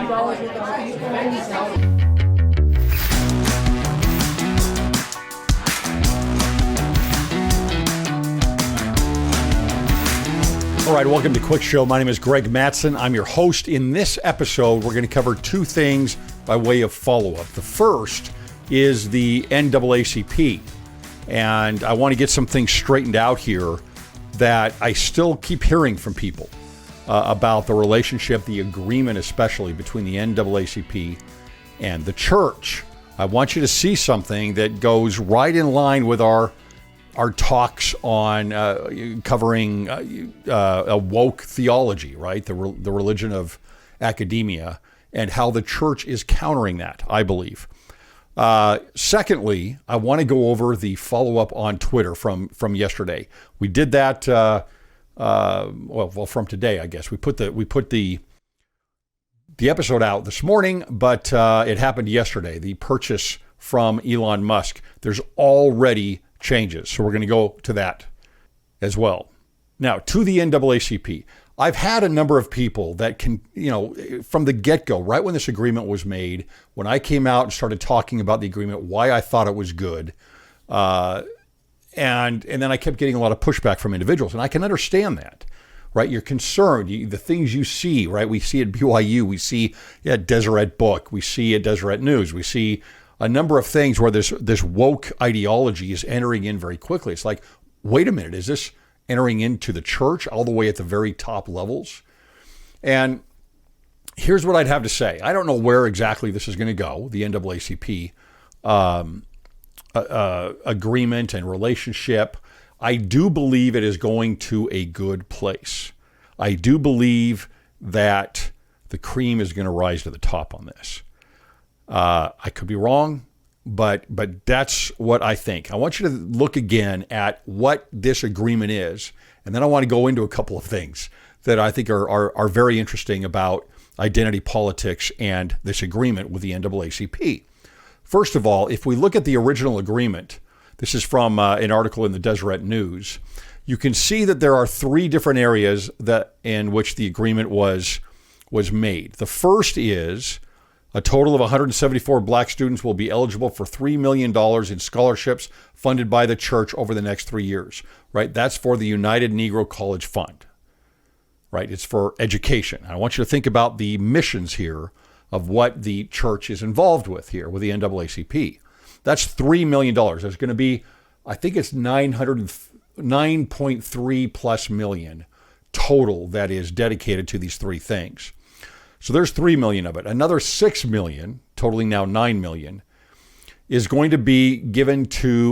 All right, welcome to Cwic Show. My name is Greg Mattson. I'm your host. In this episode, we're going to cover two things by way of follow-up. The first is the NAACP, and I want to get some things straightened out here that I still keep hearing from people about the relationship, the agreement especially between the NAACP and the church. I want you to see something that goes right in line with our talks on covering a woke theology, right? The religion of academia, and how the church is countering that, I believe. Secondly, I want to go over the follow-up on Twitter from yesterday. We did that, from today, I guess. We put the episode out this morning, but it happened yesterday. The purchase from Elon Musk. There's already changes. So we're going to go to that as well. Now, to the NAACP. I've had a number of people that can, from the get-go, right when this agreement was made, when I came out and started talking about the agreement, why I thought it was good, and then I kept getting a lot of pushback from individuals, and I can understand that, right? You're concerned, the things you see, right? We see at BYU, we see at Deseret Book, we see at Deseret News, we see a number of things where this woke ideology is entering in very quickly. It's like, wait a minute, is this entering into the church all the way at the very top levels? And here's what I'd have to say. I don't know where exactly this is going to go, the NAACP agreement and relationship. I do believe it is going to a good place. I do believe that the cream is going to rise to the top on this. I could be wrong, but that's what I think. I want you to look again at what this agreement is, and then I want to go into a couple of things that I think are very interesting about identity politics and this agreement with the NAACP. First of all, if we look at the original agreement, this is from an article in the Deseret News, you can see that there are three different areas in which the agreement was made. The first is a total of 174 black students will be eligible for $3 million in scholarships funded by the church over the next 3 years, right? That's for the United Negro College Fund, right? It's for education. I want you to think about the missions here of what the church is involved with here with the NAACP. That's $3 million. There's going to be, I think it's 9.3 plus million total that is dedicated to these three things. So there's 3 million of it. Another 6 million, totaling now 9 million, is going to be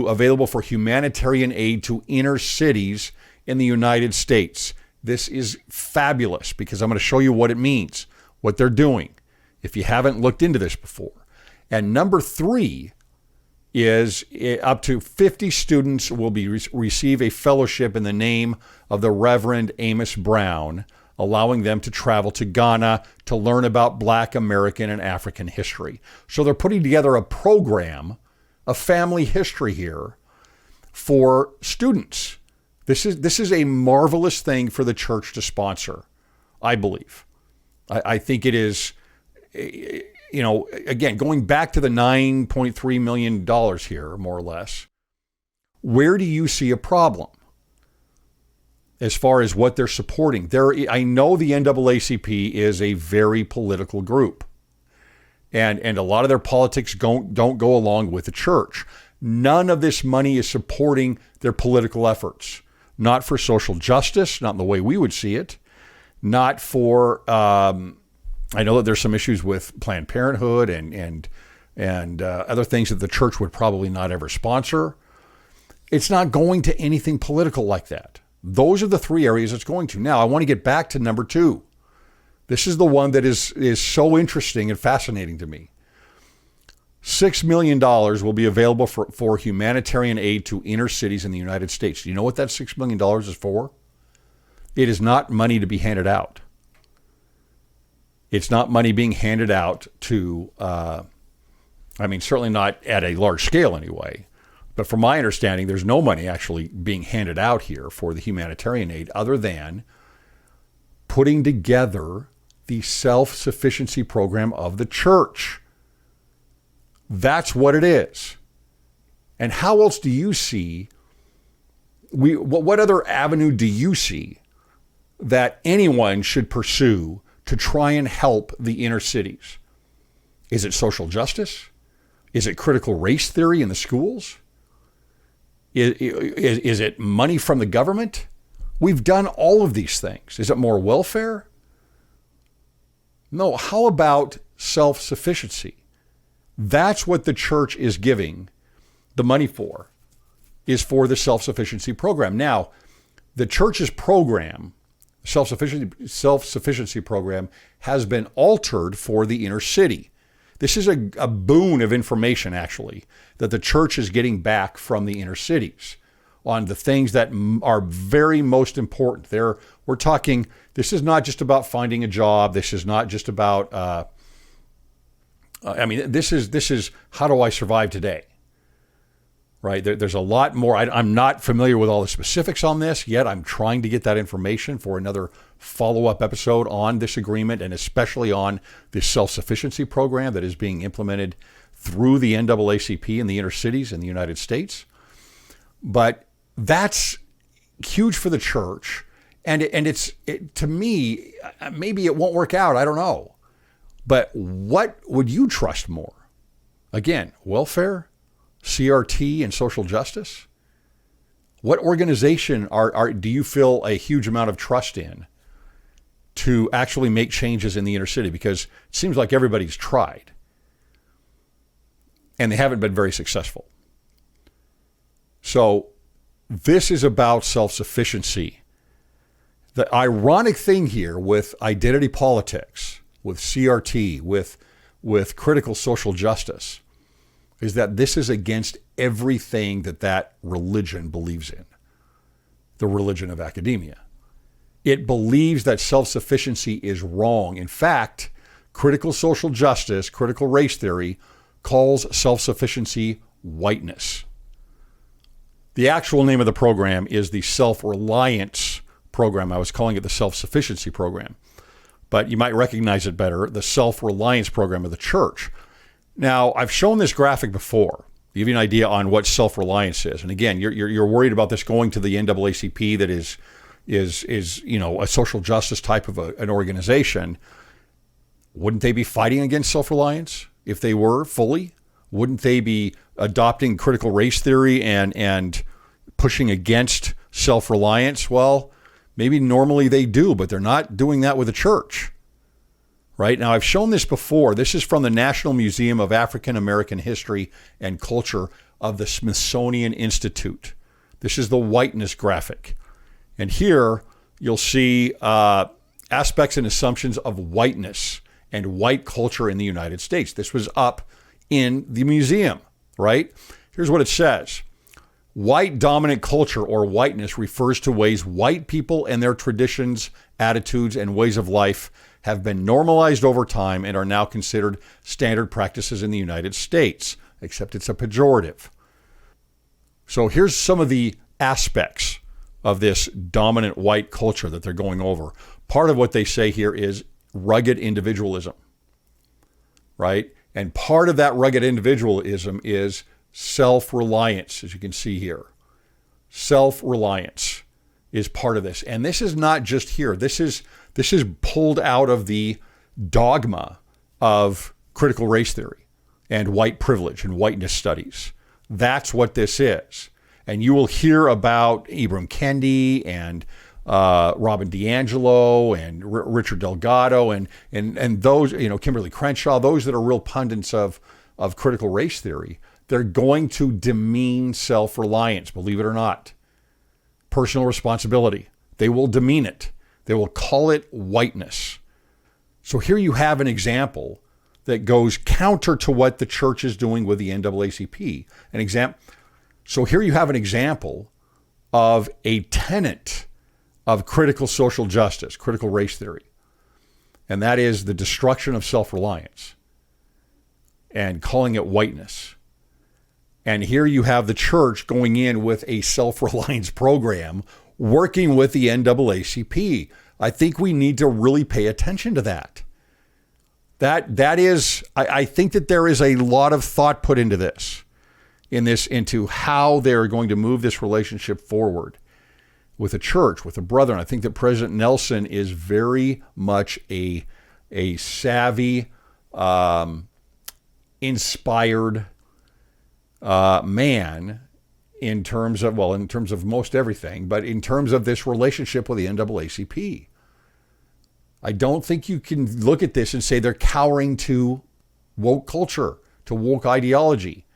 available for humanitarian aid to inner cities in the United States. This is fabulous because I'm going to show you what it means, what they're doing, if you haven't looked into this before. And number 3 is up to 50 students will receive a fellowship in the name of the Reverend Amos Brown, allowing them to travel to Ghana to learn about Black American and African history. So they're putting together a program, a family history here for students. This is a marvelous thing for the church to sponsor, I believe. I think it is, again, going back to the $9.3 million here, more or less, where do you see a problem as far as what they're supporting? I know the NAACP is a very political group, and a lot of their politics don't go along with the church. None of this money is supporting their political efforts, not for social justice, not in the way we would see it, not for, I know that there's some issues with Planned Parenthood and other things that the church would probably not ever sponsor. It's not going to anything political like that. Those are the three areas it's going to. Now, I want to get back to number 2. This is the one that is so interesting and fascinating to me. $6 million will be available for humanitarian aid to inner cities in the United States. Do you know what that $6 million is for? It is not money to be handed out. It's not money being handed out to, certainly not at a large scale anyway. But from my understanding, there's no money actually being handed out here for the humanitarian aid other than putting together the self-sufficiency program of the church. That's what it is. And how else do you see, what other avenue do you see that anyone should pursue to try and help the inner cities? Is it social justice? Is it critical race theory in the schools? Is it money from the government? We've done all of these things. Is it more welfare? No, how about self-sufficiency? That's what the church is giving the money for, is for the self-sufficiency program. Now, the church's program, self-sufficiency program, has been altered for the inner city. This is a boon of information, actually, that the church is getting back from the inner cities on the things that are very most important. We're talking, this is not just about finding a job. This is not just about, this is how do I survive today? Right? There's a lot more. I'm not familiar with all the specifics on this yet. I'm trying to get that information for another follow-up episode on this agreement, and especially on this self-sufficiency program that is being implemented through the NAACP in the inner cities in the United States. But that's huge for the church. And to me, maybe it won't work out. I don't know. But what would you trust more? Again, welfare, CRT, and social justice? What organization do you feel a huge amount of trust in to actually make changes in the inner city? Because it seems like everybody's tried, and they haven't been very successful. So this is about self-sufficiency. The ironic thing here with identity politics, with CRT, with critical social justice, is that this is against everything that religion believes in, the religion of academia. It believes that self-sufficiency is wrong. In fact, critical social justice, critical race theory, calls self-sufficiency whiteness. The actual name of the program is the self-reliance program. I was calling it the self-sufficiency program, but you might recognize it better, the self-reliance program of the church. Now, I've shown this graphic before to give you an idea on what self-reliance is. And again, you're worried about this going to the NAACP that is a social justice type of an organization. Wouldn't they be fighting against self-reliance if they were fully? Wouldn't they be adopting critical race theory and pushing against self-reliance? Well, maybe normally they do, but they're not doing that with the church. Right? Now, I've shown this before. This is from the National Museum of African American History and Culture of the Smithsonian Institute. This is the Whiteness graphic. And here you'll see aspects and assumptions of whiteness and white culture in the United States. This was up in the museum, right? Here's what it says. White dominant culture, or whiteness, refers to ways white people and their traditions, attitudes, and ways of life have been normalized over time and are now considered standard practices in the United States, except it's a pejorative. So here's some of the aspects of this dominant white culture that they're going over. Part of what they say here is rugged individualism, right? And part of that rugged individualism is self-reliance, as you can see here. Self-reliance is part of this. And this is not just here. This is pulled out of the dogma of critical race theory and white privilege and whiteness studies. That's what this is. And you will hear about Ibram Kendi and Robin DiAngelo and Richard Delgado and those, Kimberly Crenshaw, those that are real pundits of critical race theory. They're going to demean self-reliance, believe it or not. Personal responsibility. They will demean it. They will call it whiteness. So here you have an example that goes counter to what the church is doing with the NAACP. So here you have an example of a tenet of critical social justice, critical race theory. And that is the destruction of self-reliance and calling it whiteness. And here you have the church going in with a self-reliance program, working with the NAACP. I think we need to really pay attention to that. That is, I think that there is a lot of thought put into this, into how they're going to move this relationship forward with the church, with the brethren. I think that President Nelson is very much a savvy, inspired man in terms of most everything, but in terms of this relationship with the NAACP. I don't think you can look at this and say they're cowering to woke culture, to woke ideology.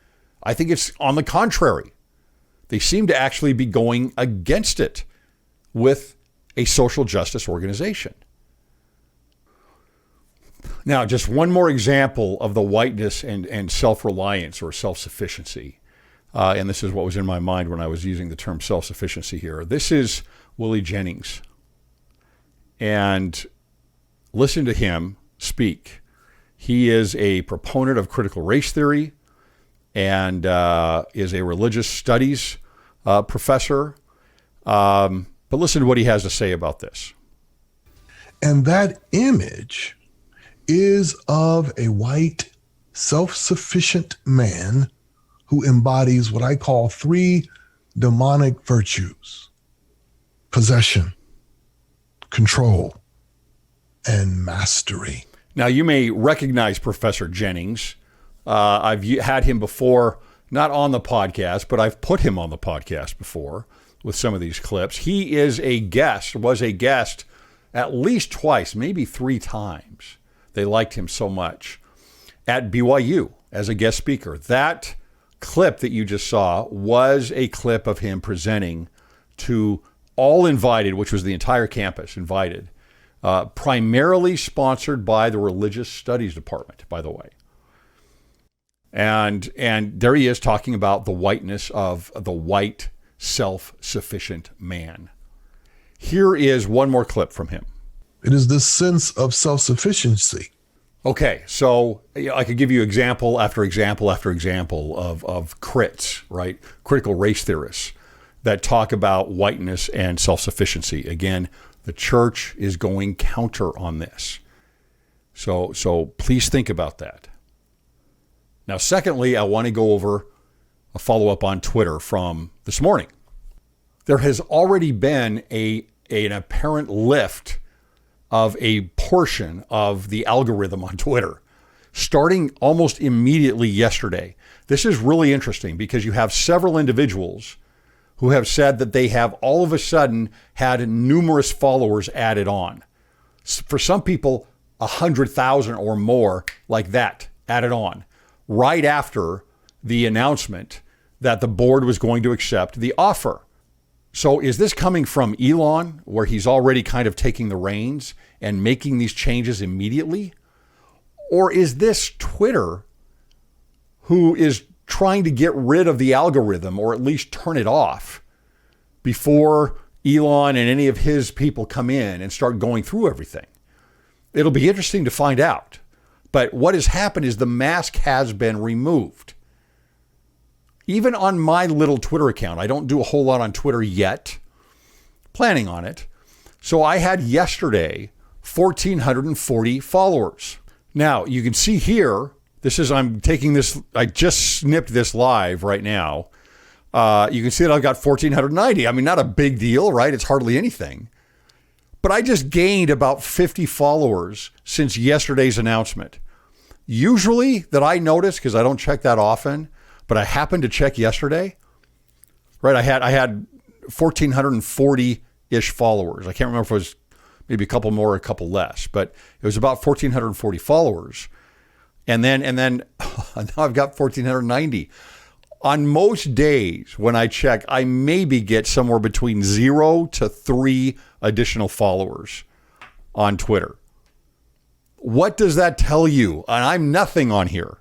I think it's on the contrary. They seem to actually be going against it with a social justice organization. Now, just one more example of the whiteness and self-reliance or self-sufficiency. And this is what was in my mind when I was using the term self-sufficiency here. This is Willie Jennings. And listen to him speak. He is a proponent of critical race theory and is a religious studies professor. But listen to what he has to say about this. And that image is of a white, self-sufficient man who embodies what I call 3 demonic virtues: possession, control, and mastery. Now, you may recognize Professor Jennings. I've had him before, not on the podcast, but I've put him on the podcast before with some of these clips. He was a guest at least twice, maybe 3 times. They liked him so much at BYU as a guest speaker. That clip that you just saw was a clip of him presenting to all invited, which was the entire campus invited, primarily sponsored by the Religious Studies Department, by the way. And there he is talking about the whiteness of the white self-sufficient man. Here is one more clip from him. It is this sense of self-sufficiency. Okay, so I could give you example after example after example of crits, right? Critical race theorists that talk about whiteness and self-sufficiency. Again, the church is going counter on this. So please think about that. Now, secondly, I want to go over a follow-up on Twitter from this morning. There has already been an apparent lift of a portion of the algorithm on Twitter, starting almost immediately yesterday. This is really interesting because you have several individuals who have said that they have all of a sudden had numerous followers added on. For some people, 100,000 or more like that added on right after the announcement that the board was going to accept the offer. So is this coming from Elon, where he's already kind of taking the reins and making these changes immediately? Or is this Twitter, who is trying to get rid of the algorithm or at least turn it off before Elon and any of his people come in and start going through everything? It'll be interesting to find out. But what has happened is the mask has been removed. Even on my little Twitter account, I don't do a whole lot on Twitter yet, planning on it. So I had yesterday 1,440 followers. Now you can see here, I just snipped this live right now. You can see that I've got 1,490. I mean, not a big deal, right? It's hardly anything. But I just gained about 50 followers since yesterday's announcement. Usually that I notice, because I don't check that often, but I happened to check yesterday, right? I had 1,440-ish followers. I can't remember if it was maybe a couple more or a couple less, but it was about 1,440 followers. And then now I've got 1,490. On most days when I check, I maybe get somewhere between 0 to 3 additional followers on Twitter. What does that tell you? And I'm nothing on here.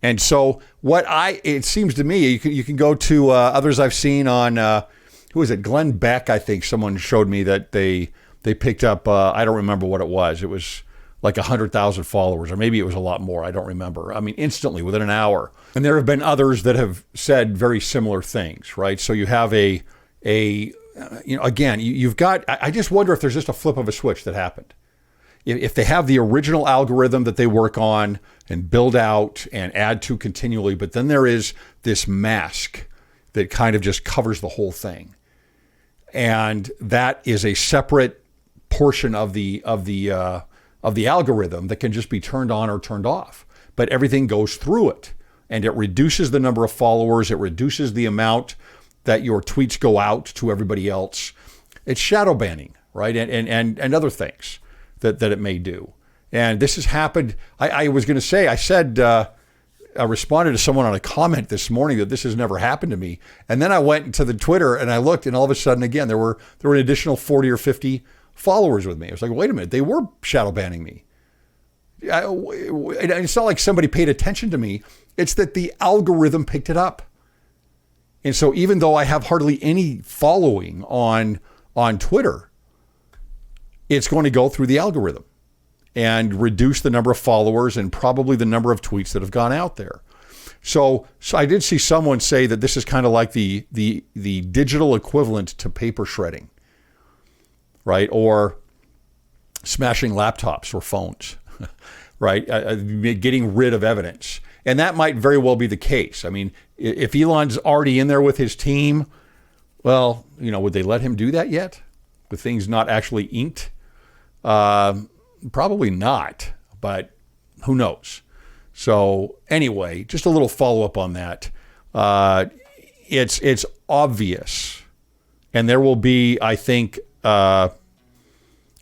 And so it seems to me, you can go to others I've seen on, who is it? Glenn Beck, I think someone showed me that they picked up, I don't remember what it was. It was like 100,000 followers, or maybe it was a lot more. I don't remember. I mean, instantly within an hour. And there have been others that have said very similar things, right? So you have a again, you've got, I just wonder if there's just a flip of a switch that happened. If they have the original algorithm that they work on and build out and add to continually, but then there is this mask that kind of just covers the whole thing. And that is a separate portion of the algorithm that can just be turned on or turned off. But everything goes through it, and it reduces the number of followers. It reduces the amount that your tweets go out to everybody else. It's shadow banning, right? And other things that it may do. And this has happened. I was going to say, I responded to someone on a comment this morning that this has never happened to me. And then I went to the Twitter and I looked, and all of a sudden, again, there were an additional 40 or 50 followers with me. I was like, wait a minute, they were shadow banning me. It's not like somebody paid attention to me. It's that the algorithm picked it up. And so even though I have hardly any following on Twitter, it's going to go through the algorithm and reduce the number of followers and probably the number of tweets that have gone out there. So I did see someone say that this is kind of like the digital equivalent to paper shredding, right? Or smashing laptops or phones, right? Getting rid of evidence. And that might very well be the case. I mean, if Elon's already in there with his team, well, would they let him do that yet? With things not actually inked? Probably not, but who knows? So anyway, just a little follow-up on that. It's obvious, and there will be, I think, there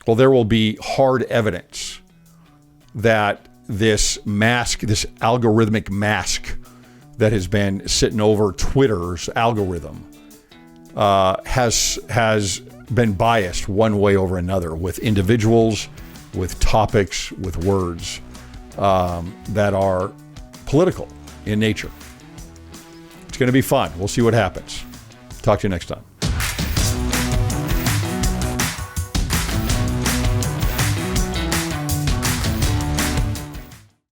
will be hard evidence that this mask, this algorithmic mask that has been sitting over Twitter's algorithm, has been biased one way over another with individuals, with topics, with words that are political in nature. It's going to be fun. We'll see what happens. Talk to you next time.